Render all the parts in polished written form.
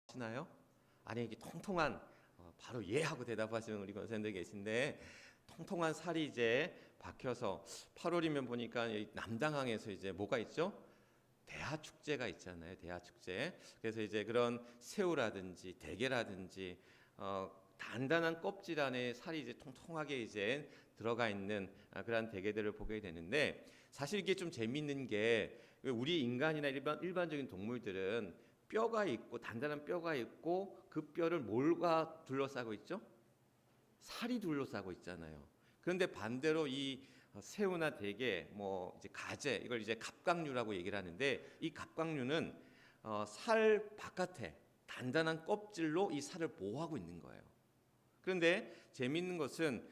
시나요? 아니 이게 통통한 바로 예 하고 대답하시는 우리 권사님들 계신데 통통한 살이 이제 박혀서 8월이면 보니까 이 남당항에서 이제 뭐가 있죠? 대하 축제가 있잖아요. 대하 축제. 그래서 이제 그런 새우라든지 대게라든지 단단한 껍질 안에 살이 이제 통통하게 이제 들어가 있는 그런 대게들을 보게 되는데 사실 이게 좀 재밌는 게 우리 인간이나 일반적인 동물들은 뼈가 있고 단단한 뼈가 있고 그 뼈를 뭘과 둘러싸고 있죠? 살이 둘러싸고 있잖아요. 그런데 반대로 이 새우나 대게, 뭐 이제 가재 이걸 이제 갑각류라고 얘기를 하는데 이 갑각류는 살 바깥에 단단한 껍질로 이 살을 보호하고 있는 거예요. 그런데 재미있는 것은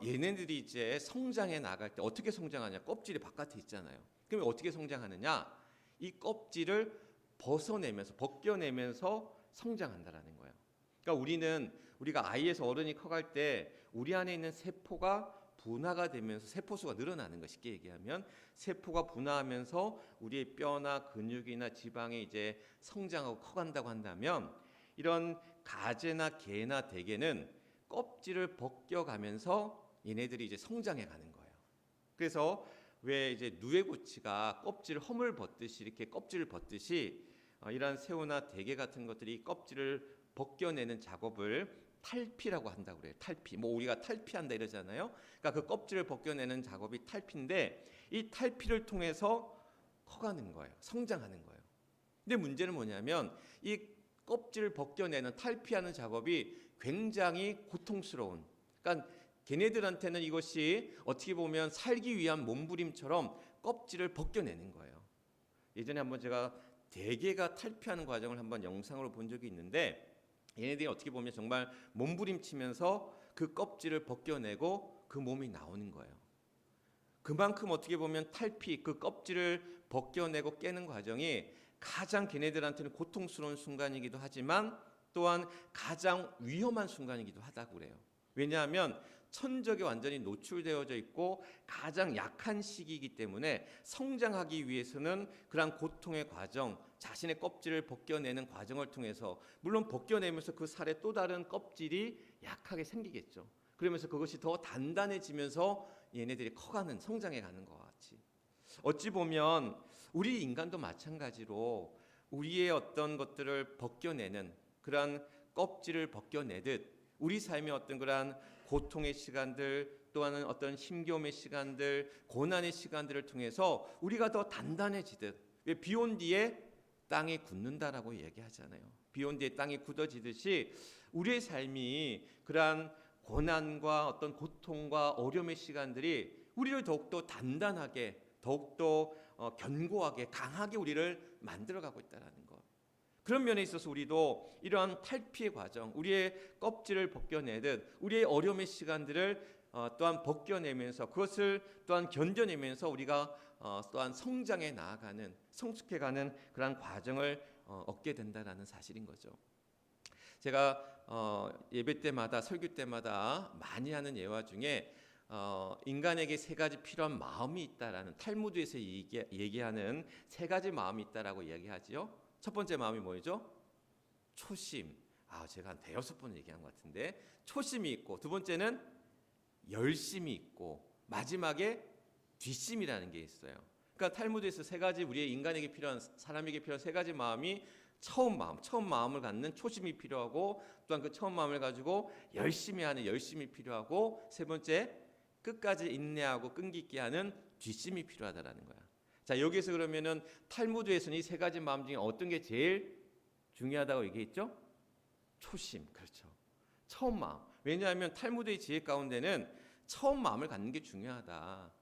얘네들이 이제 성장해 나갈 때 어떻게 성장하냐? 껍질이 바깥에 있잖아요. 그러면 어떻게 성장하느냐? 이 껍질을 벗겨내면서 성장한다라는 거예요. 그러니까 우리가 아이에서 어른이 커갈 때 우리 안에 있는 세포가 분화가 되면서 세포수가 늘어나는 거 쉽게 얘기하면 세포가 분화하면서 우리의 뼈나 근육이나 지방이 이제 성장하고 커간다고 한다면 이런 가재나 게나 대게는 껍질을 벗겨가면서 얘네들이 이제 성장해 가는 거예요. 그래서 왜 이제 누에고치가 껍질 허물 벗듯이 이렇게 껍질을 벗듯이 이런 새우나 대게 같은 것들이 껍질을 벗겨내는 작업을 탈피라고 한다고 그래요. 탈피. 뭐 우리가 탈피한다 이러잖아요. 그러니까 그 껍질을 벗겨내는 작업이 탈피인데 이 탈피를 통해서 커가는 거예요. 성장하는 거예요. 근데 문제는 뭐냐면 이 껍질을 벗겨내는 탈피하는 작업이 굉장히 고통스러운. 그러니까 걔네들한테는 이것이 어떻게 보면 살기 위한 몸부림처럼 껍질을 벗겨내는 거예요. 예전에 한번 제가 대게가 탈피하는 과정을 한번 영상으로 본 적이 있는데 얘네들이 어떻게 보면 정말 몸부림치면서 그 껍질을 벗겨내고 그 몸이 나오는 거예요. 그만큼 어떻게 보면 탈피, 그 껍질을 벗겨내고 깨는 과정이 가장 걔네들한테는 고통스러운 순간이기도 하지만 또한 가장 위험한 순간이기도 하다고 그래요. 왜냐하면 천적에 완전히 노출되어져 있고 가장 약한 시기이기 때문에 성장하기 위해서는 그러한 고통의 과정, 자신의 껍질을 벗겨내는 과정을 통해서 물론 벗겨내면서 그 살에 또 다른 껍질이 약하게 생기겠죠. 그러면서 그것이 더 단단해지면서 얘네들이 커가는, 성장해가는 것 같이. 어찌 보면 우리 인간도 마찬가지로 우리의 어떤 것들을 벗겨내는 그러한 껍질을 벗겨내듯 우리 삶의 어떤 그러한 고통의 시간들 또한 어떤 힘겨움의 시간들 고난의 시간들을 통해서 우리가 더 단단해지듯 왜 비 온 뒤에 땅이 굳는다라고 얘기하잖아요. 비 온 뒤에 땅이 굳어지듯이 우리의 삶이 그러한 고난과 어떤 고통과 어려움의 시간들이 우리를 더욱더 단단하게 더욱더 견고하게 강하게 우리를 만들어가고 있다는 것. 그런 면에 있어서 우리도 이러한 탈피의 과정, 우리의 껍질을 벗겨내듯 우리의 어려움의 시간들을 또한 벗겨내면서 그것을 또한 견뎌내면서 우리가 또한 성장해 나아가는 성숙해가는 그러한 과정을 얻게 된다라는 사실인 거죠. 제가 예배 때마다 설교 때마다 많이 하는 예화 중에 인간에게 세 가지 필요한 마음이 있다라는 탈무드에서 얘기하는 세 가지 마음이 있다라고 이야기하지요. 첫 번째 마음이 뭐죠? 초심. 제가 한 대여섯 번 얘기한 것 같은데 초심이 있고 두 번째는 열심이 있고 마지막에 뒷심이라는 게 있어요. 그러니까 탈무드에서 세 가지 우리의 인간에게 필요한 사람에게 필요한 세 가지 마음이 처음 마음을 갖는 초심이 필요하고 또한 그 처음 마음을 가지고 열심히 하는 열심이 필요하고 세 번째 끝까지 인내하고 끈기 있게 하는 뒷심이 필요하다라는 거야. 자, 여기서 그러면은 탈무드에서는 이 세 가지 마음 중에 어떤 게 제일 중요하다고 얘기했죠? 초심. 그렇죠. 처음 마음. 왜냐하면 탈무드의 지혜 가운데는 처음 마음을 갖는 게 중요하다.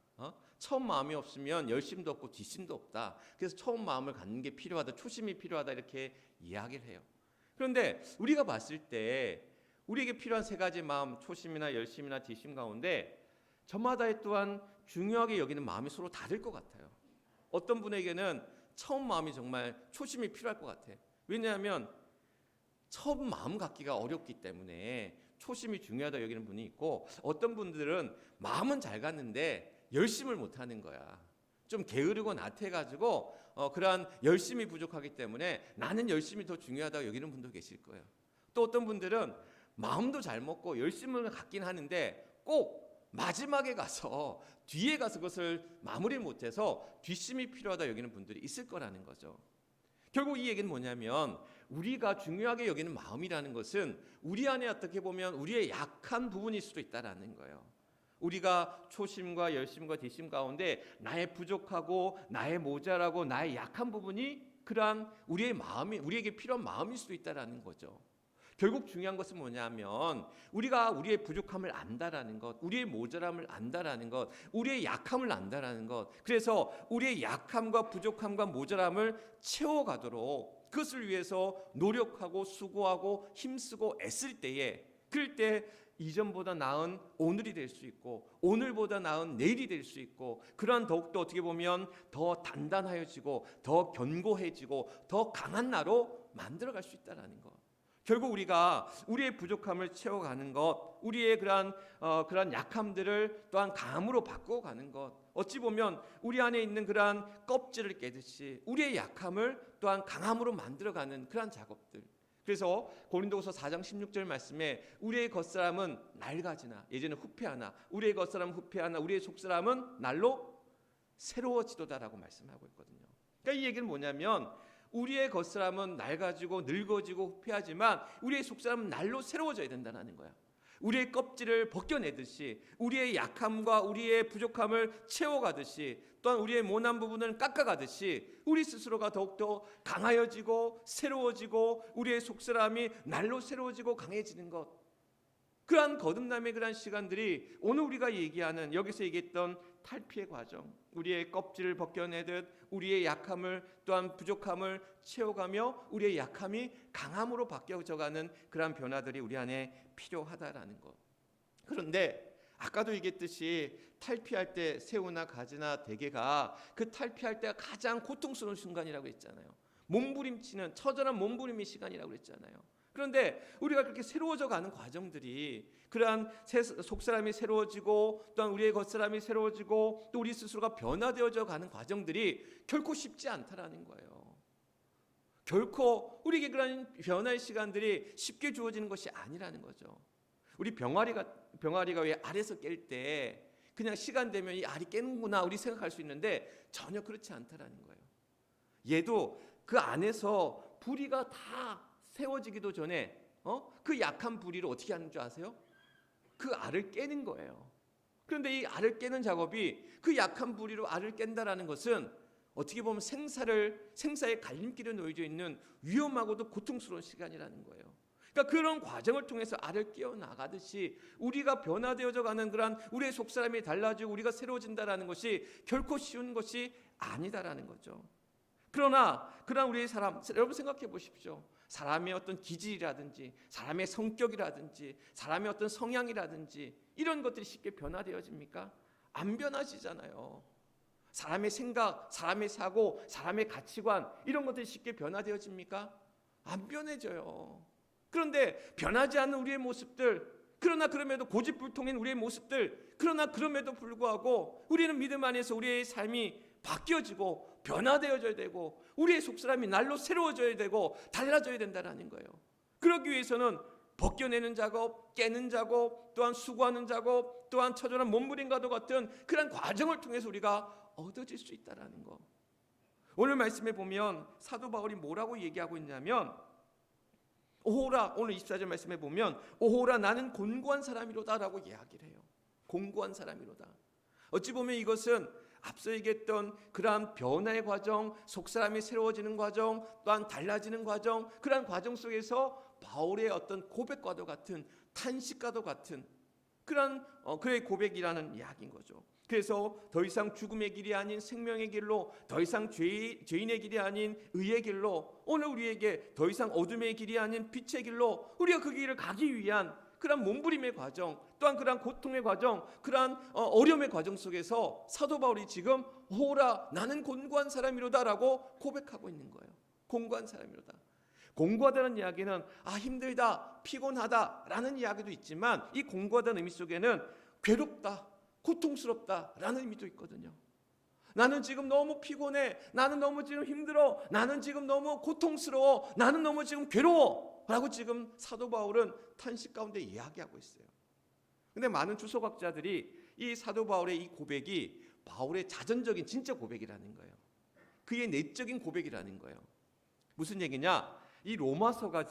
처음 마음이 없으면 열심도 없고 뒷심도 없다. 그래서 처음 마음을 갖는 게 필요하다. 초심이 필요하다. 이렇게 이야기를 해요. 그런데 우리가 봤을 때 우리에게 필요한 세 가지 마음, 초심이나 열심이나 뒷심 가운데 저마다의 또한 중요하게 여기는 마음이 서로 다를 것 같아요. 어떤 분에게는 처음 마음이 정말 초심이 필요할 것 같아요. 왜냐하면 처음 마음 갖기가 어렵기 때문에 초심이 중요하다 여기는 분이 있고 어떤 분들은 마음은 잘 갖는데 열심을 못하는 거야. 좀 게으르고 나태해가지고 그러한 열심이 부족하기 때문에 나는 열심이 더 중요하다고 여기는 분도 계실 거예요. 또 어떤 분들은 마음도 잘 먹고 열심을 갖긴 하는데 꼭 마지막에 가서 뒤에 가서 그것을 마무리 못해서 뒷심이 필요하다 여기는 분들이 있을 거라는 거죠. 결국 이 얘기는 뭐냐면 우리가 중요하게 여기는 마음이라는 것은 우리 안에 어떻게 보면 우리의 약한 부분일 수도 있다라는 거예요. 우리가 초심과 열심과 뒷심 가운데 나의 부족하고 나의 모자라고 나의 약한 부분이 그러한 우리의 마음이 우리에게 필요한 마음일 수도 있다라는 거죠. 결국 중요한 것은 뭐냐면 우리가 우리의 부족함을 안다라는 것, 우리의 모자람을 안다라는 것, 우리의 약함을 안다라는 것. 그래서 우리의 약함과 부족함과 모자람을 채워가도록 그것을 위해서 노력하고 수고하고 힘쓰고 애쓸 때에 그럴 때 이전보다 나은 오늘이 될 수 있고 오늘보다 나은 내일이 될 수 있고 그러한 더욱더 어떻게 보면 더 단단해지고 더 견고해지고 더 강한 나로 만들어갈 수 있다는 것. 결국 우리가 우리의 부족함을 채워가는 것, 우리의 그러한 약함들을 또한 강함으로 바꿔가는 것. 어찌 보면 우리 안에 있는 그러한 껍질을 깨듯이 우리의 약함을 또한 강함으로 만들어가는 그러한 작업들. 그래서 고린도후서 4장 16절 말씀에 우리의 겉사람은 낡아지나 예전에 후패하나 우리의 겉사람은 후패하나 우리의 속사람은 날로 새로워지도다라고 말씀하고 있거든요. 그러니까 이 얘기는 뭐냐면 우리의 겉사람은 낡아지고 늙어지고 후패하지만 우리의 속사람은 날로 새로워져야 된다는 거야. 우리의 껍질을 벗겨내듯이 우리의 약함과 우리의 부족함을 채워가듯이 또한 우리의 모난 부분을 깎아가듯이 우리 스스로가 더욱더 강하여지고 새로워지고 우리의 속사람이 날로 새로워지고 강해지는 것. 그러한 거듭남의 그러한 시간들이 오늘 우리가 얘기하는 여기서 얘기했던 탈피의 과정, 우리의 껍질을 벗겨내듯 우리의 약함을 또한 부족함을 채워가며 우리의 약함이 강함으로 바뀌어져가는 그러한 변화들이 우리 안에 필요하다라는 것. 그런데 아까도 얘기했듯이 탈피할 때 새우나 가지나 대게가 그 탈피할 때가 가장 고통스러운 순간이라고 했잖아요. 몸부림치는 처절한 몸부림의 시간이라고 했잖아요. 그런데 우리가 그렇게 새로워져 가는 과정들이 그러한 속사람이 새로워지고 또한 우리의 겉사람이 새로워지고 또 우리 스스로가 변화되어져 가는 과정들이 결코 쉽지 않다라는 거예요. 결코 우리에게 그런 변화의 시간들이 쉽게 주어지는 것이 아니라는 거죠. 우리 병아리가 왜 알에서 깰 때 그냥 시간 되면 이 알이 깨는구나 우리 생각할 수 있는데 전혀 그렇지 않다라는 거예요. 얘도 그 안에서 부리가 다 세워지기도 전에 그 약한 부리를 어떻게 하는 줄 아세요? 그 알을 깨는 거예요. 그런데 이 알을 깨는 작업이 그 약한 부리로 알을 깬다라는 것은 어떻게 보면 생사의 갈림길에 놓여져 있는 위험하고도 고통스러운 시간이라는 거예요. 그러니까 그런 과정을 통해서 알을 깨어 나가듯이 우리가 변화되어져 가는 그런 우리의 속사람이 달라지고 우리가 새로워진다라는 것이 결코 쉬운 것이 아니다라는 거죠. 그러나 그런 우리의 사람, 여러분 생각해 보십시오. 사람의 어떤 기질이라든지 사람의 성격이라든지 사람의 어떤 성향이라든지 이런 것들이 쉽게 변화되어집니까? 안 변화지잖아요. 사람의 생각, 사람의 사고, 사람의 가치관 이런 것들이 쉽게 변화되어집니까? 안 변해져요. 그런데 변하지 않는 우리의 모습들, 그러나 그럼에도 고집불통인 우리의 모습들, 그러나 그럼에도 불구하고 우리는 믿음 안에서 우리의 삶이 바뀌어지고 변화되어져야 되고 우리의 속사람이 날로 새로워져야 되고 달라져야 된다는 거예요. 그러기 위해서는 벗겨내는 작업, 깨는 작업, 또한 수고하는 작업, 또한 처절한 몸부림과도 같은 그런 과정을 통해서 우리가 얻어질 수 있다는 거. 오늘 말씀에 보면 사도 바울이 뭐라고 얘기하고 있냐면 오호라, 오늘 24절 말씀에 보면 오호라 나는 곤고한 사람이로다 라고 이야기를 해요. 곤고한 사람이로다. 어찌 보면 이것은 앞서 얘기했던 그러한 변화의 과정, 속사람이 새로워지는 과정, 또한 달라지는 과정, 그러한 과정 속에서 바울의 어떤 고백과도 같은 탄식과도 같은 그런 그의 고백이라는 이야기인 거죠. 그래서 더 이상 죽음의 길이 아닌 생명의 길로, 더 이상 죄인의 길이 아닌 의의 길로, 오늘 우리에게 더 이상 어둠의 길이 아닌 빛의 길로 우리가 그 길을 가기 위한 그런 몸부림의 과정, 또한 그런 고통의 과정, 그런 어려움의 과정 속에서 사도 바울이 지금 오라 나는 곤고한 사람이로다라고 고백하고 있는 거예요. 곤고한 사람이로다. 공고하다는 이야기는 힘들다, 피곤하다라는 이야기도 있지만 이 공고하다는 의미 속에는 괴롭다, 고통스럽다라는 의미도 있거든요. 나는 지금 너무 피곤해. 나는 너무 지금 힘들어. 나는 지금 너무 고통스러워. 나는 너무 지금 괴로워. 라고 지금 사도 바울은 탄식 가운데 이야기하고 있어요. 근데 많은 주석학자들이 이 사도 바울의 이 고백이 바울의 자전적인 진짜 고백이라는 거예요. 그의 내적인 고백이라는 거예요. 무슨 얘기냐? 이 로마서가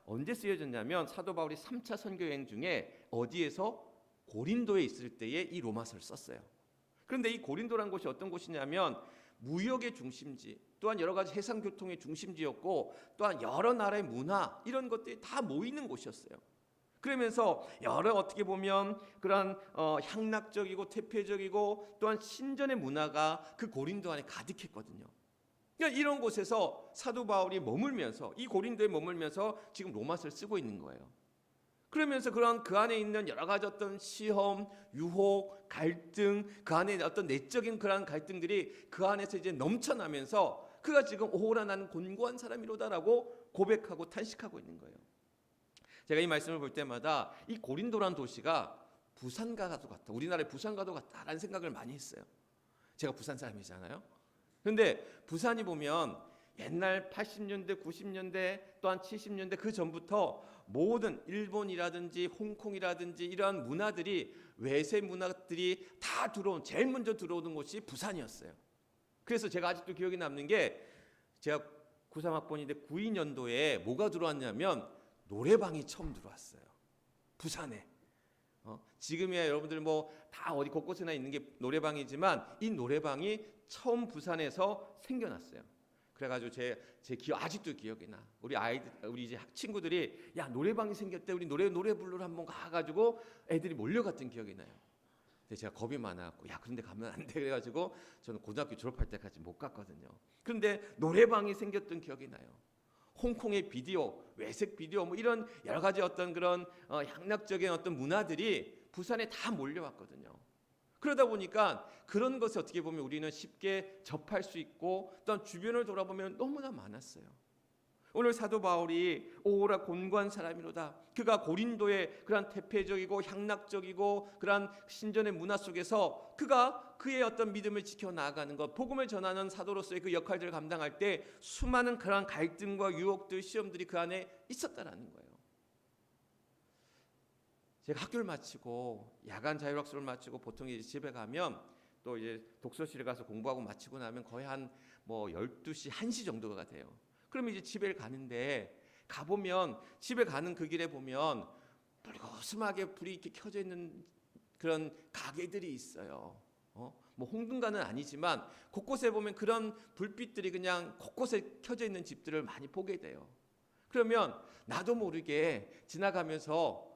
언제 쓰여졌냐면 사도 바울이 3차 선교 여행 중에 어디에서 고린도에 있을 때에 이 로마서를 썼어요. 그런데 이 고린도라는 곳이 어떤 곳이냐면 무역의 중심지, 또한 여러 가지 해상 교통의 중심지였고, 또한 여러 나라의 문화 이런 것들이 다 모이는 곳이었어요. 그러면서 여러 어떻게 보면 그런 향락적이고 태폐적이고 또한 신전의 문화가 그 고린도 안에 가득했거든요. 그러니까 이런 곳에서 사도 바울이 머물면서 이 고린도에 머물면서 지금 로마서를 쓰고 있는 거예요. 그러면서 그 안에 있는 여러 가지 어떤 시험, 유혹, 갈등, 그 안에 어떤 내적인 그런 갈등들이 그 안에서 이제 넘쳐나면서 그가 지금 오호라 나는 곤고한 사람이로다라고 고백하고 탄식하고 있는 거예요. 제가 이 말씀을 볼 때마다 이 고린도란 도시가 부산과도 같다, 우리나라의 부산과도 같다라는 생각을 많이 했어요. 제가 부산 사람이잖아요. 그런데 부산이 보면 옛날 80년대, 90년대 또한 70년대 그 전부터 모든 일본이라든지 홍콩이라든지 이러한 문화들이, 외세 문화들이 다 제일 먼저 들어오는 곳이 부산이었어요. 그래서 제가 아직도 기억에 남는 게, 제가 93학번인데 92년도에 뭐가 들어왔냐면 노래방이 처음 들어왔어요. 부산에. 지금이야 여러분들 뭐 다 어디 곳곳에나 있는 게 노래방이지만 이 노래방이 처음 부산에서 생겨났어요. 그래가지고 제 기억 아직도 기억이 나. 우리 이제 친구들이 야 노래방이 생겼대, 우리 노래 부르러 한번 가가지고 애들이 몰려갔던 기억이 나요. 근데 제가 겁이 많아갖고 야 그런데 가면 안 돼 그래가지고 저는 고등학교 졸업할 때까지 못 갔거든요. 그런데 노래방이 생겼던 기억이 나요. 홍콩의 비디오, 외색 비디오 뭐 이런 여러 가지 어떤 그런 향락적인 어떤 문화들이 부산에 다 몰려왔거든요. 그러다 보니까 그런 것을 어떻게 보면 우리는 쉽게 접할 수 있고 또한 주변을 돌아보면 너무나 많았어요. 오늘 사도 바울이 오호라 곤고한 사람이로다, 그가 고린도의 그러한 태폐적이고 향락적이고 그러한 신전의 문화 속에서 그가 그의 어떤 믿음을 지켜나가는 것, 복음을 전하는 사도로서의 그 역할들을 감당할 때 수많은 그러한 갈등과 유혹들, 시험들이 그 안에 있었다라는 거예요. 제가 학교를 마치고 야간 자율학습을 마치고 보통 이제 집에 가면 또 이제 독서실에 가서 공부하고 마치고 나면 거의 한 뭐 12시, 1시 정도가 돼요. 그러면 이제 집에 가는데 가보면 집에 가는 그 길에 보면 불거스하게 불이 이렇게 켜져 있는 그런 가게들이 있어요. 뭐 홍등가는 아니지만 곳곳에 보면 그런 불빛들이 그냥 곳곳에 켜져 있는 집들을 많이 보게 돼요. 그러면 나도 모르게 지나가면서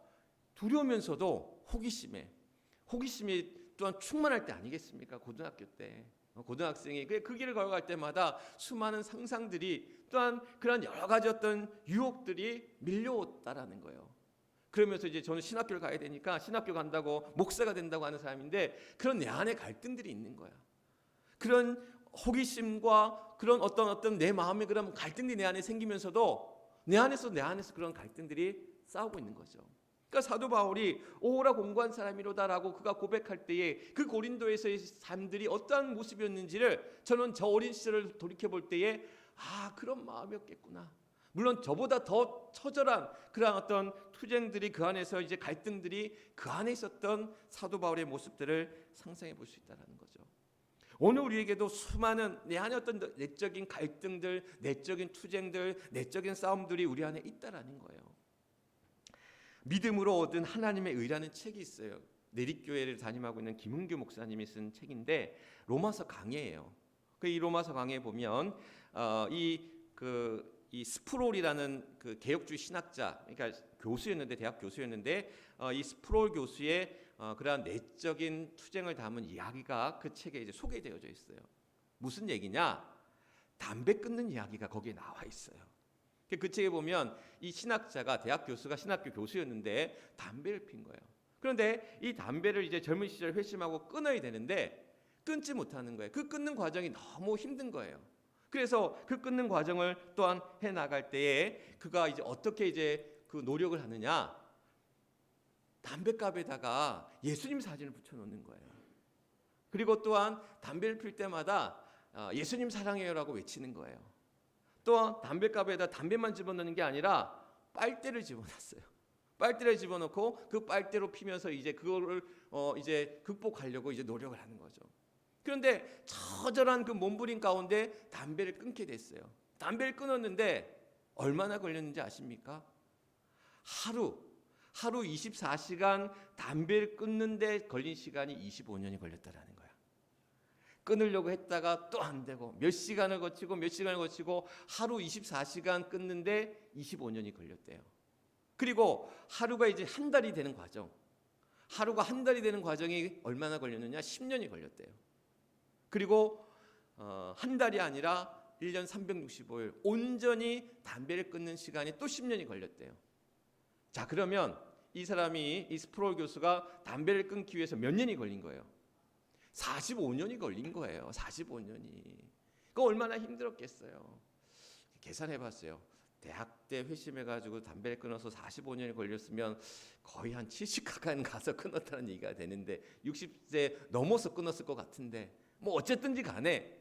두려우면서도 호기심이 또한 충만할 때 아니겠습니까? 고등학교 때 고등학생이 그 길을 걸어갈 때마다 수많은 상상들이 또한 그런 여러 가지 어떤 유혹들이 밀려왔다라는 거예요. 그러면서 이제 저는 신학교를 가야 되니까 신학교 간다고 목사가 된다고 하는 사람인데 그런 내 안에 갈등들이 있는 거야. 그런 호기심과 그런 어떤 내 마음의 그런 갈등들이 내 안에 생기면서도 내 안에서 그런 갈등들이 싸우고 있는 거죠. 그러니까 사도 바울이 오호라 곤고한 사람이로다라고 그가 고백할 때에 그 고린도에서의 삶들이 어떠한 모습이었는지를 저는 저 어린 시절을 돌이켜볼 때에 그런 마음이었겠구나. 물론 저보다 더 처절한 그런 어떤 투쟁들이 그 안에서 이제 갈등들이 그 안에 있었던 사도 바울의 모습들을 상상해 볼 수 있다는 거죠. 오늘 우리에게도 수많은 내 안에 어떤 내적인 갈등들, 내적인 투쟁들, 내적인 싸움들이 우리 안에 있다라는 거예요. 믿음으로 얻은 하나님의 의라는 책이 있어요. 내립교회를 담임하고 있는 김은규 목사님이 쓴 책인데 로마서 강해예요. 이 로마서 강해에 보면 이 스프롤이라는 그 개혁주의 신학자, 그러니까 교수였는데 대학 교수였는데 이 스프롤 교수의 그러한 내적인 투쟁을 담은 이야기가 그 책에 이제 소개되어져 있어요. 무슨 얘기냐? 담배 끊는 이야기가 거기에 나와 있어요. 그 책에 보면 이 신학자가 대학 교수가 신학교 교수였는데 담배를 핀 거예요. 그런데 이 담배를 이제 젊은 시절 회심하고 끊어야 되는데 끊지 못하는 거예요. 그 끊는 과정이 너무 힘든 거예요. 그래서 그 끊는 과정을 또한 해 나갈 때에 그가 이제 어떻게 이제 그 노력을 하느냐? 담배갑에다가 예수님 사진을 붙여 놓는 거예요. 그리고 또한 담배를 필 때마다 예수님 사랑해요라고 외치는 거예요. 또 담배갑에다 담배만 집어넣는 게 아니라 빨대를 집어넣었어요. 빨대를 집어넣고 그 빨대로 피면서 이제 그거를 이제 극복하려고 이제 노력을 하는 거죠. 그런데 처절한 그 몸부림 가운데 담배를 끊게 됐어요. 담배를 끊었는데 얼마나 걸렸는지 아십니까? 하루 24시간 담배를 끊는데 걸린 시간이 25년이 걸렸다라는 거야. 끊으려고 했다가 또 안 되고 몇 시간을 거치고 하루 24시간 끊는데 25년이 걸렸대요. 그리고 하루가 이제 한 달이 되는 과정. 하루가 한 달이 되는 과정이 얼마나 걸렸느냐? 10년이 걸렸대요. 그리고 한 달이 아니라 1년 365일 온전히 담배를 끊는 시간이 또 10년이 걸렸대요. 자, 그러면 이 사람이 이 스프롤 교수가 담배를 끊기 위해서 몇 년이 걸린 거예요? 45년이 걸린 거예요. 45년이. 그거 얼마나 힘들었겠어요. 계산해 봤어요. 대학 때 회심해가지고 담배를 끊어서 45년이 걸렸으면 거의 한 70 가까이 가서 끊었다는 얘기가 되는데 60세 넘어서 끊었을 것 같은데 뭐 어쨌든지 간에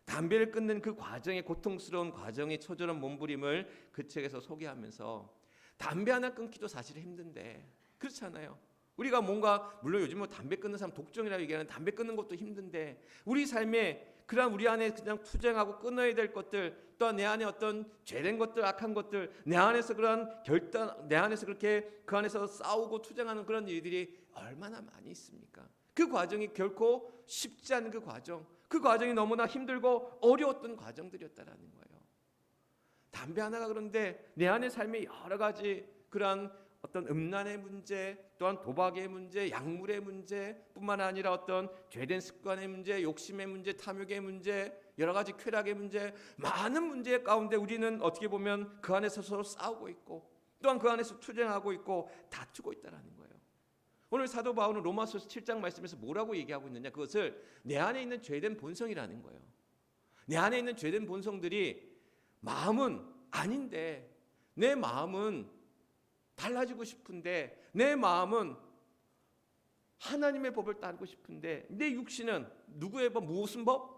담배를 끊는 그 과정의 고통스러운 과정의 처절한 몸부림을 그 책에서 소개하면서 담배 하나 끊기도 사실 힘든데 그렇지 않아요? 우리가 뭔가 물론 요즘 뭐 담배 끊는 사람 독종이라고 얘기하는 담배 끊는 것도 힘든데 우리 삶에 그런 우리 안에 그냥 투쟁하고 끊어야 될 것들 또 내 안에 어떤 죄된 것들 악한 것들 내 안에서 그런 결단 내 안에서 그렇게 그 안에서 싸우고 투쟁하는 그런 일들이 얼마나 많이 있습니까? 그 과정이 결코 쉽지 않은 그 과정이 너무나 힘들고 어려웠던 과정들이었다라는 거예요. 담배 하나가 그런데 내 안의 삶에 여러 가지 그런 어떤 음란의 문제, 또한 도박의 문제, 약물의 문제뿐만 아니라 어떤 죄된 습관의 문제, 욕심의 문제, 탐욕의 문제, 여러 가지 쾌락의 문제, 많은 문제 가운데 우리는 어떻게 보면 그 안에서 서로 싸우고 있고 또한 그 안에서 투쟁하고 있고 다투고 있다라는 거예요. 오늘 사도 바울은 로마서 7장 말씀에서 뭐라고 얘기하고 있느냐? 그것을 내 안에 있는 죄된 본성이라는 거예요. 내 안에 있는 죄된 본성들이 마음은 아닌데 내 마음은 달라지고 싶은데 내 마음은 하나님의 법을 따르고 싶은데 내 육신은 누구의 법? 무슨 법?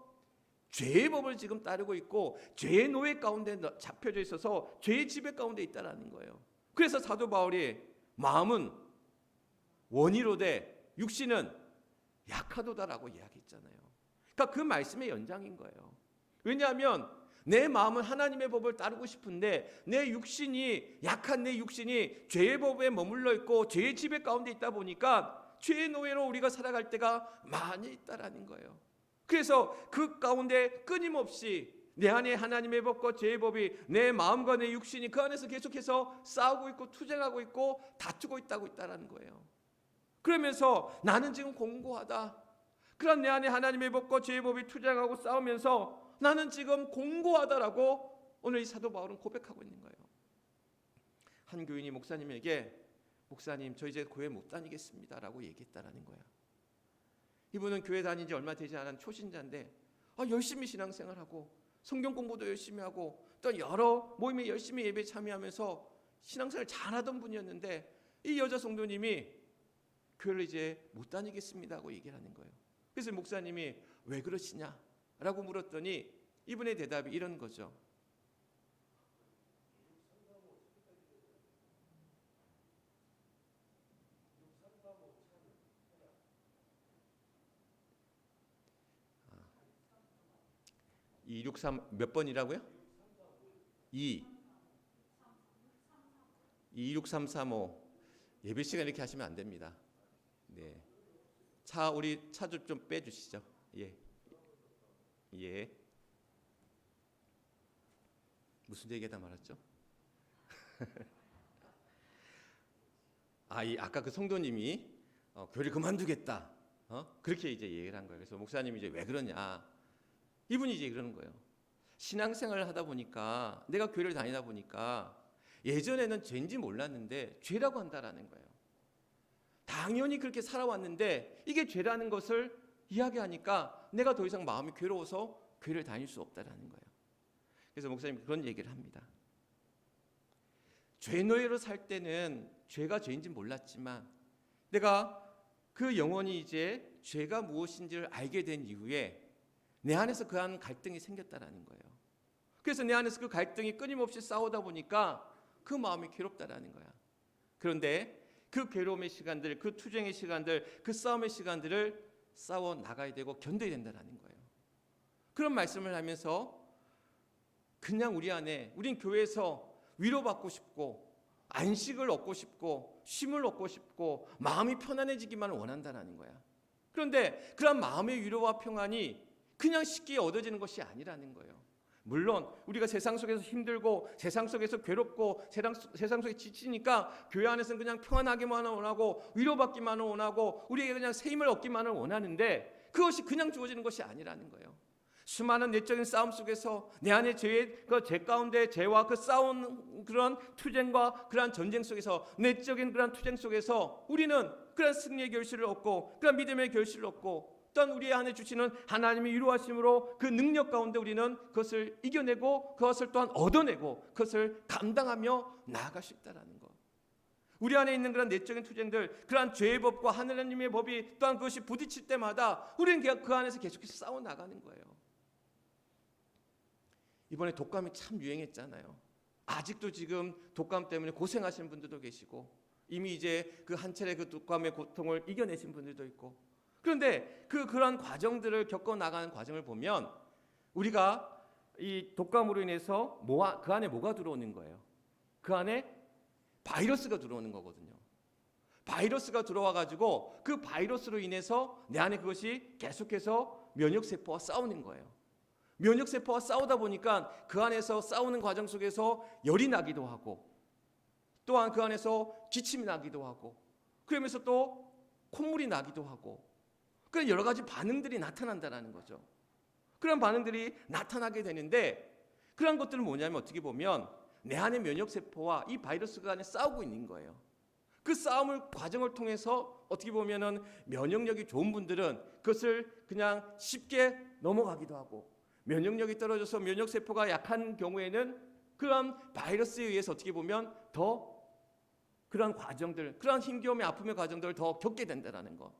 죄의 법을 지금 따르고 있고 죄의 노예 가운데 잡혀져 있어서 죄의 지배 가운데 있다라는 거예요. 그래서 사도 바울이 마음은 원이로되 육신은 약하도다라고 이야기했잖아요. 그러니까 그 말씀의 연장인 거예요. 왜냐하면 내 마음은 하나님의 법을 따르고 싶은데 내 육신이 약한 내 육신이 죄의 법에 머물러 있고 죄의 지배 가운데 있다 보니까 죄의 노예로 우리가 살아갈 때가 많이 있다라는 거예요. 그래서 그 가운데 끊임없이 내 안에 하나님의 법과 죄의 법이 내 마음과 내 육신이 그 안에서 계속해서 싸우고 있고 투쟁하고 있고 다투고 있다는 거예요. 그러면서 나는 지금 공고하다. 그런 내 안에 하나님의 법과 죄의 법이 투쟁하고 싸우면서 나는 지금 공고하다라고 오늘 이 사도 바울은 고백하고 있는 거예요. 한 교인이 목사님에게 목사님 저 이제 교회 못 다니겠습니다라고 얘기했다라는 거야. 이분은 교회 다닌 지 얼마 되지 않은 초신자인데 열심히 신앙생활하고 성경 공부도 열심히 하고 또 여러 모임에 열심히 예배 참여하면서 신앙생활 잘하던 분이었는데 이 여자 성도님이 교회를 이제 못 다니겠습니다 하고 얘기를 하는 거예요. 그래서 목사님이 왜 그러시냐 라고 물었더니 이분의 대답이 이런 거죠. 이 263 몇 번이라고요? 26335 예배 시간 이렇게 하시면 안 됩니다. 네. 우리 차 좀 빼주시죠. 예. 무슨 얘기하다 말았죠? 아까 그 성도님이 교회를 그만두겠다. 그렇게 이제 얘기를 한 거예요. 그래서 목사님이 이제 왜 그러냐? 이분이 이제 그러는 거예요. 신앙생활을 하다 보니까 내가 교회를 다니다 보니까 예전에는 죄인지 몰랐는데 죄라고 한다라는 거예요. 당연히 그렇게 살아왔는데 이게 죄라는 것을 이야기하니까 내가 더 이상 마음이 괴로워서 교회를 다닐 수 없다라는 거예요. 그래서 목사님이 그런 얘기를 합니다. 죄 노예로 살 때는 죄가 죄인지 몰랐지만 내가 그 영혼이 이제 죄가 무엇인지를 알게 된 이후에 내 안에서 그한 갈등이 생겼다라는 거예요. 그래서 내 안에서 그 갈등이 끊임없이 싸우다 보니까 그 마음이 괴롭다라는 거야. 그런데 그 괴로움의 시간들, 그 투쟁의 시간들, 그 싸움의 시간들을 싸워 나가야 되고 견뎌야 된다라는 거예요. 그런 말씀을 하면서 그냥 우리 안에, 우린 교회에서 위로받고 싶고 안식을 얻고 싶고 쉼을 얻고 싶고 마음이 편안해지기만 원한다는 거야. 그런데 그런 마음의 위로와 평안이 그냥 쉽게 얻어지는 것이 아니라는 거예요. 물론 우리가 세상 속에서 힘들고 세상 속에서 괴롭고 세상 속에 지치니까 교회 안에서는 그냥 평안하기만 원하고 위로받기만 원하고 우리에게 그냥 새 힘을 얻기만 원하는데 그것이 그냥 주어지는 것이 아니라는 거예요. 수많은 내적인 싸움 속에서 내 안에 죄 가운데 죄와 그 싸운 그런 투쟁과 그러한 전쟁 속에서 내적인 그런 투쟁 속에서 우리는 그런 승리의 결실을 얻고 그런 믿음의 결실을 얻고 또한 우리 안에 주시는 하나님의 위로하심으로 그 능력 가운데 우리는 그것을 이겨내고 그것을 또한 얻어내고 그것을 감당하며 나아갈 수 있다는 것. 우리 안에 있는 그런 내적인 투쟁들, 그러한 죄의 법과 하나님의 법이 또한 그것이 부딪힐 때마다 우리는 그 안에서 계속해서 싸워 나가는 거예요. 이번에 독감이 참 유행했잖아요. 아직도 지금 독감 때문에 고생하시는 분들도 계시고 이미 이제 그 한 차례 그 독감의 고통을 이겨내신 분들도 있고 그런데 그러한 과정들을 겪어 나가는 과정을 보면 우리가 이 독감으로 인해서 그 안에 뭐가 들어오는 거예요? 그 안에 바이러스가 들어오는 거거든요. 바이러스가 들어와 가지고 그 바이러스로 인해서 내 안에 그것이 계속해서 면역세포와 싸우는 거예요. 면역세포와 싸우다 보니까 그 안에서 싸우는 과정 속에서 열이 나기도 하고 또한 그 안에서 기침이 나기도 하고 그러면서 또 콧물이 나기도 하고 그런 여러 가지 반응들이 나타난다는 거죠. 그런 반응들이 나타나게 되는데 그런 것들은 뭐냐면 어떻게 보면 내 안의 면역세포와 이 바이러스가 안에 싸우고 있는 거예요. 그 싸움을 과정을 통해서 어떻게 보면은 면역력이 좋은 분들은 그것을 그냥 쉽게 넘어가기도 하고 면역력이 떨어져서 면역세포가 약한 경우에는 그런 바이러스에 의해서 어떻게 보면 더 그런 과정들, 그런 힘겨움의 아픔의 과정들을 더 겪게 된다는 것.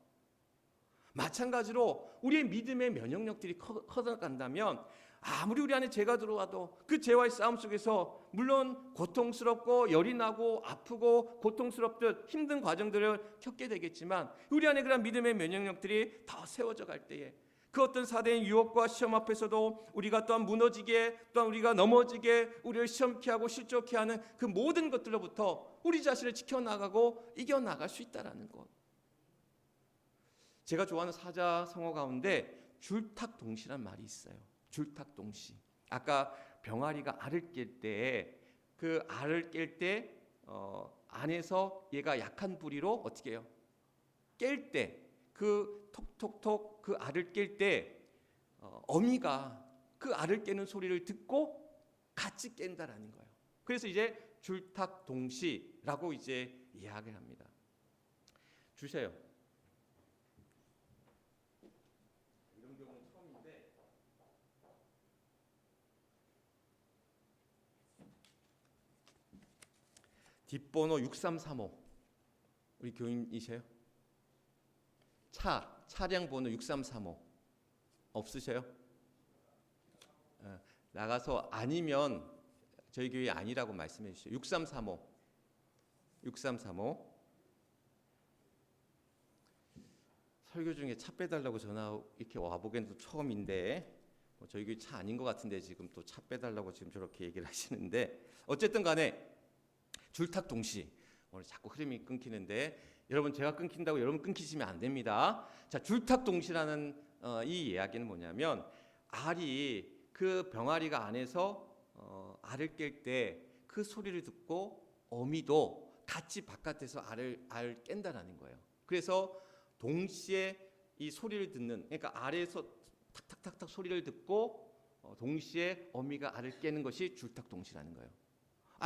마찬가지로 우리의 믿음의 면역력들이 커져간다면 아무리 우리 안에 죄가 들어와도 그 죄와의 싸움 속에서 물론 고통스럽고 열이 나고 아프고 고통스럽듯 힘든 과정들을 겪게 되겠지만 우리 안에 그런 믿음의 면역력들이 더 세워져 갈 때에 그 어떤 사대의 유혹과 시험 앞에서도 우리가 또한 무너지게 또한 우리가 넘어지게 우리를 시험케 하고 실족케 하는 그 모든 것들로부터 우리 자신을 지켜나가고 이겨나갈 수 있다는 것. 제가 좋아하는 사자성어 가운데 줄탁동시란 말이 있어요. 줄탁동시. 아까 병아리가 알을 깰 때 그 알을 깰 때 안에서 얘가 약한 부리로 어떻게 해요? 깰 때 그 톡톡톡 그 알을 깰 때 어미가 그 알을 깨는 소리를 듣고 같이 깬다라는 거예요. 그래서 이제 줄탁동시라고 이제 이야기를 합니다. 주세요. 이런 경우는 처음인데 뒷번호 6335 우리 교인이세요? 차량 번호 6335 없으세요? 나가서 아니면 저희 교회 아니라고 말씀해 주시죠. 6335 설교 중에 차 빼달라고 전화 이렇게 와보기엔 또 처음인데 저희 교회 차 아닌 것 같은데 지금 또 차 빼달라고 지금 저렇게 얘기를 하시는데 어쨌든 간에 줄탁동시 오늘 자꾸 흐름이 끊기는데 여러분 제가 끊긴다고 여러분 끊기시면 안 됩니다. 자, 줄탁동시라는 이 이야기는 뭐냐면 알이 그 병아리가 안에서 알을 깰 때 그 소리를 듣고 어미도 같이 바깥에서 알 깬다라는 거예요. 그래서 동시에 이 소리를 듣는 그러니까 알에서 탁탁탁탁 소리를 듣고 동시에 어미가 알을 깨는 것이 줄탁동시라는 거예요.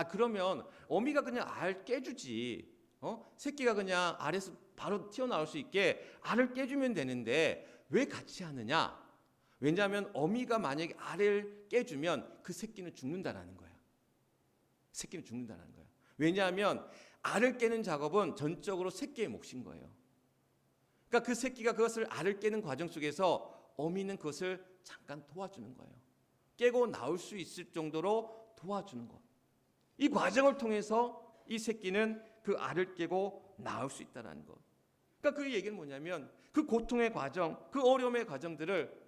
그러면 어미가 그냥 알 깨주지. 새끼가 그냥 알에서 바로 튀어나올 수 있게 알을 깨주면 되는데 왜 같이 하느냐? 왜냐하면 어미가 만약에 알을 깨주면 그 새끼는 죽는다라는 거야. 새끼는 죽는다라는 거야. 왜냐하면 알을 깨는 작업은 전적으로 새끼의 몫인 거예요. 그러니까 그 새끼가 그것을 알을 깨는 과정 속에서 어미는 그것을 잠깐 도와주는 거예요. 깨고 나올 수 있을 정도로 도와주는 것. 이 과정을 통해서 이 새끼는 그 알을 깨고 나올 수 있다는 것. 그러니까 그 얘기는 뭐냐면 그 고통의 과정, 그 어려움의 과정들을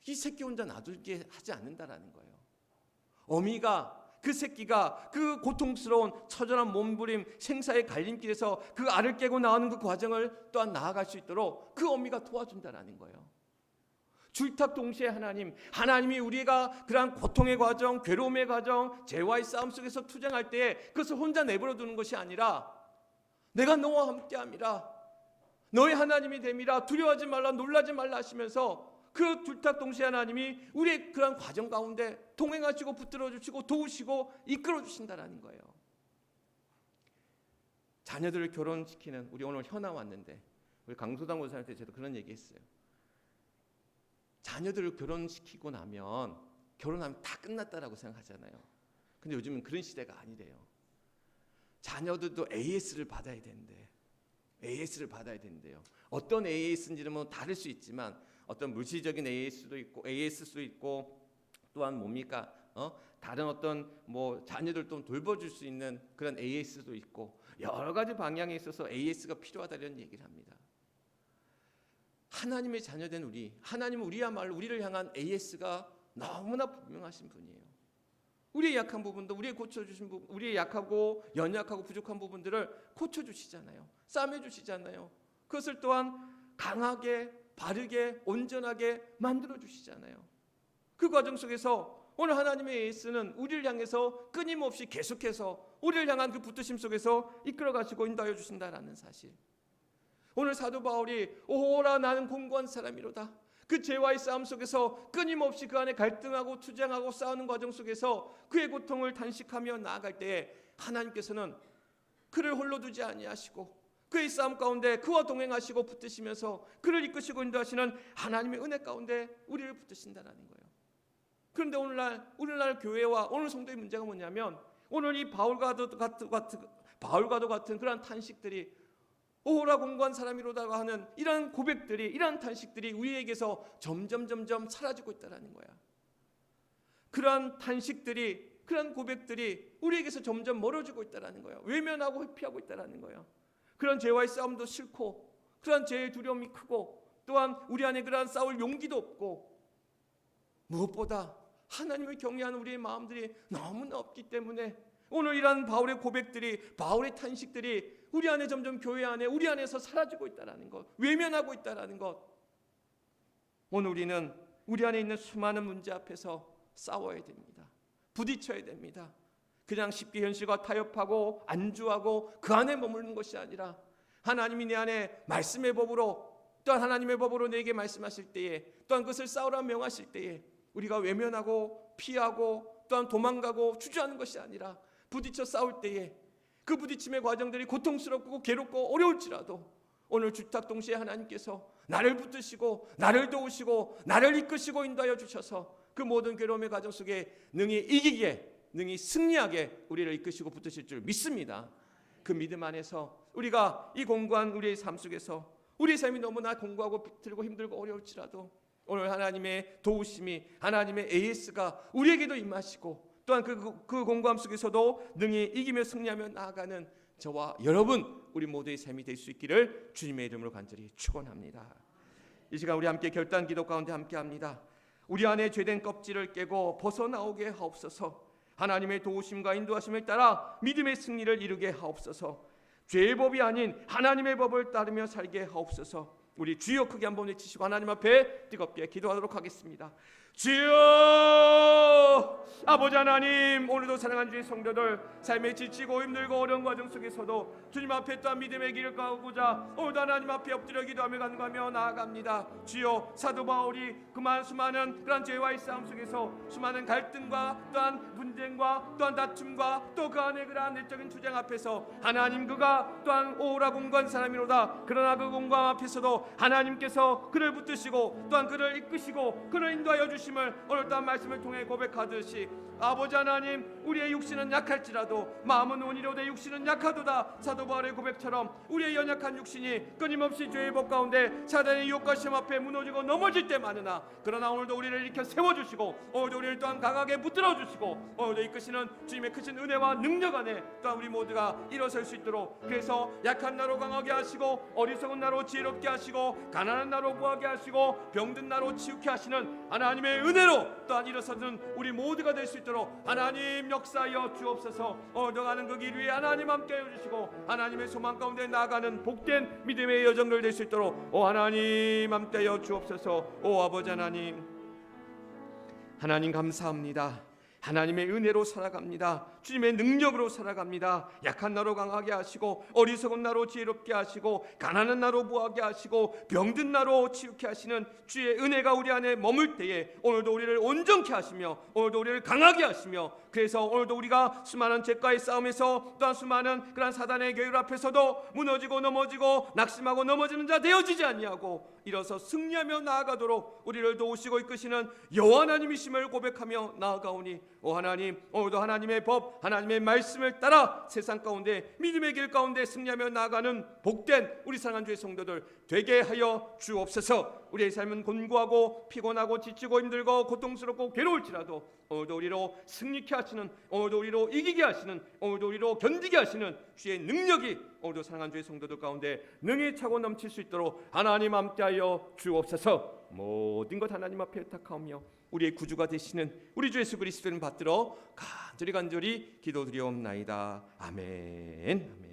이 새끼 혼자 놔두게 하지 않는다라는 거예요. 어미가 그 새끼가 그 고통스러운 처절한 몸부림, 생사의 갈림길에서 그 알을 깨고 나오는 그 과정을 또한 나아갈 수 있도록 그 어미가 도와준다라는 거예요. 줄탁 동시에 하나님이 우리가 그러한 고통의 과정, 괴로움의 과정, 죄와의 싸움 속에서 투쟁할 때 그것을 혼자 내버려 두는 것이 아니라 내가 너와 함께함이라, 너의 하나님이 됨이라, 두려워하지 말라, 놀라지 말라 하시면서 그 둘탁 동시에 하나님이 우리의 그러한 과정 가운데 동행하시고 붙들어 주시고 도우시고 이끌어 주신다라는 거예요. 자녀들을 결혼시키는, 우리 오늘 현아 왔는데 우리 강소당 권사한테 저도 그런 얘기했어요. 자녀들을 결혼시키고 나면 결혼하면 다 끝났다라고 생각하잖아요. 근데 요즘은 그런 시대가 아니래요. 자녀들도 AS를 받아야 된대. AS를 받아야 된대요. 어떤 AS인지는 뭐 다를 수 있지만 어떤 물질적인 AS도 있고 AS도 있고 또한 뭡니까? 다른 어떤 뭐 자녀들 좀 돌봐줄 수 있는 그런 AS도 있고 여러 가지 방향에 있어서 AS가 필요하다는 얘기를 합니다. 하나님의 자녀된 우리, 하나님은 우리야말로 우리를 향한 AS가 너무나 분명하신 분이에요. 우리의 약한 부분도 우리의 고쳐주신 부분, 우리의 약하고 연약하고 부족한 부분들을 고쳐주시잖아요. 싸매주시잖아요. 그것을 또한 강하게, 바르게, 온전하게 만들어주시잖아요. 그 과정 속에서 오늘 하나님의 AS는 우리를 향해서 끊임없이 계속해서 우리를 향한 그 붙드심 속에서 이끌어가시고 인도하여 주신다라는 사실. 오늘 사도 바울이 오호라 나는 공고한 사람이로다. 그 죄와의 싸움 속에서 끊임없이 그 안에 갈등하고 투쟁하고 싸우는 과정 속에서 그의 고통을 단식하며 나아갈 때에 하나님께서는 그를 홀로 두지 아니하시고 그의 싸움 가운데 그와 동행하시고 붙드시면서 그를 이끄시고 인도하시는 하나님의 은혜 가운데 우리를 붙드신다는 거예요. 그런데 오늘날 교회와 오늘 성도의 문제가 뭐냐면 오늘 이 바울과도 같은 그런 탄식들이 오호라 공고한 사람이로다가 하는 이러한 고백들이, 이러한 탄식들이 우리에게서 점점 사라지고 있다는 거야. 그러한 탄식들이, 그러한 고백들이 우리에게서 점점 멀어지고 있다는 거야. 외면하고 회피하고 있다는 거야. 그런 죄와의 싸움도 싫고 그런 죄의 두려움이 크고 또한 우리 안에 그러한 싸울 용기도 없고 무엇보다 하나님을 경외하는 우리의 마음들이 너무나 없기 때문에 오늘 이러한 바울의 고백들이, 바울의 탄식들이 우리 안에 점점 교회 안에 우리 안에서 사라지고 있다는 것, 외면하고 있다는 것. 오늘 우리는 우리 안에 있는 수많은 문제 앞에서 싸워야 됩니다. 부딪혀야 됩니다. 그냥 쉽게 현실과 타협하고 안주하고 그 안에 머무르는 것이 아니라 하나님이 내 안에 말씀의 법으로 또한 하나님의 법으로 내게 말씀하실 때에 또한 그것을 싸우라 명하실 때에 우리가 외면하고 피하고 또한 도망가고 주저하는 것이 아니라 부딪혀 싸울 때에 그 부딪힘의 과정들이 고통스럽고 괴롭고 어려울지라도 오늘 주탁 동시에 하나님께서 나를 붙드시고 나를 도우시고 나를 이끄시고 인도하여 주셔서 그 모든 괴로움의 과정 속에 능히 이기게, 능히 승리하게 우리를 이끄시고 붙드실 줄 믿습니다. 그 믿음 안에서 우리가 이 공고한 우리의 삶 속에서 우리의 삶이 너무나 공고하고 비틀고 힘들고 어려울지라도 오늘 하나님의 도우심이, 하나님의 AS가 우리에게도 임하시고 또한 그 공고함 속에서도 능히 이기며 승리하며 나아가는 저와 여러분 우리 모두의 삶이 될 수 있기를 주님의 이름으로 간절히 축원합니다. 이 시간 우리 함께 결단 기도 가운데 함께합니다. 우리 안에 죄된 껍질을 깨고 벗어나오게 하옵소서. 하나님의 도우심과 인도하심을 따라 믿음의 승리를 이루게 하옵소서. 죄의 법이 아닌 하나님의 법을 따르며 살게 하옵소서. 우리 주여 크게 한번 외치시고 하나님 앞에 뜨겁게 기도하도록 하겠습니다. 주여, 아버지 하나님, 오늘도 사랑하는 주의 성도들 삶에 지치고 힘들고 어려운 과정 속에서도 주님 앞에 또한 믿음의 길을 가고자 오늘도 하나님 앞에 엎드려 기도하며 간구하며 나아갑니다. 주여, 사도 바울이 그만 수많은 그런 죄와의 싸움 속에서 수많은 갈등과 또한 분쟁과 또한 다툼과 또 그 안에 그러한 내적인 투쟁 앞에서 하나님 그가 또한 오라 공고한 사람이로다. 그러나 그 공고함 앞에서도 하나님께서 그를 붙드시고 또한 그를 이끄시고 그를 인도하여 주심을 오늘 또한 말씀을 통해 고백하듯이 아버지 하나님, 우리의 육신은 약할지라도 마음은 온이로되 육신은 약하도다. 사도 바울의 고백처럼 우리의 연약한 육신이 끊임없이 죄의 법 가운데 사단의 유혹과 시험 앞에 무너지고 넘어질 때 많으나, 그러나 오늘도 우리를 일으켜 세워주시고 오늘도 우리를 또한 강하게 붙들어주시고 오늘도 이끄시는 주님의 크신 은혜와 능력 안에 또한 우리 모두가 일어설 수 있도록, 그래서 약한 나로 강하게 하시고 어리석은 나로 지혜롭게 하시고 가난한 나로 부하게 하시고 병든 나로 치유케 하시는 하나님의 은혜로 또한 일어서는 우리 모두가 될 수 있도록 하나님 역사하여 주옵소서. 오늘도 가는 그 길 위에 하나님 함께 해주시고 하나님의 소망 가운데 나아가는 복된 믿음의 여정들 될 수 있도록 하나님 함께 하여 주옵소서. 아버지 하나님, 하나님 감사합니다. 하나님의 은혜로 살아갑니다. 주님의 능력으로 살아갑니다. 약한 나로 강하게 하시고 어리석은 나로 지혜롭게 하시고 가난한 나로 부하게 하시고 병든 나로 치유케 하시는 주의 은혜가 우리 안에 머물 때에 오늘도 우리를 온전케 하시며 오늘도 우리를 강하게 하시며, 그래서 오늘도 우리가 수많은 죄과의 싸움에서 또한 수많은 그런 사단의 계율 앞에서도 무너지고 넘어지고 낙심하고 넘어지는 자 되어지지 아니하고 일어서 승리하며 나아가도록 우리를 도우시고 이끄시는 여호와 하나님이심을 고백하며 나아가오니, 하나님, 오늘도 하나님의 법, 하나님의 말씀을 따라 세상 가운데 믿음의 길 가운데 승리하며 나아가는 복된 우리 사랑하는 주의 성도들 되게 하여 주옵소서. 우리의 삶은 곤고하고 피곤하고 지치고 힘들고 고통스럽고 괴로울지라도 오늘도 우리로 승리케 하시는, 오늘도 우리로 이기게 하시는, 오늘도 우리로 견디게 하시는 주의 능력이 오늘도 사랑하는 주의 성도들 가운데 능히 차고 넘칠 수 있도록 하나님 함께하여 주옵소서. 모든 것 하나님 앞에 의탁하오며 우리의 구주가 되시는 우리 주 예수 그리스도를 받들어 간절히 기도드리옵나이다. 아멘. 아멘.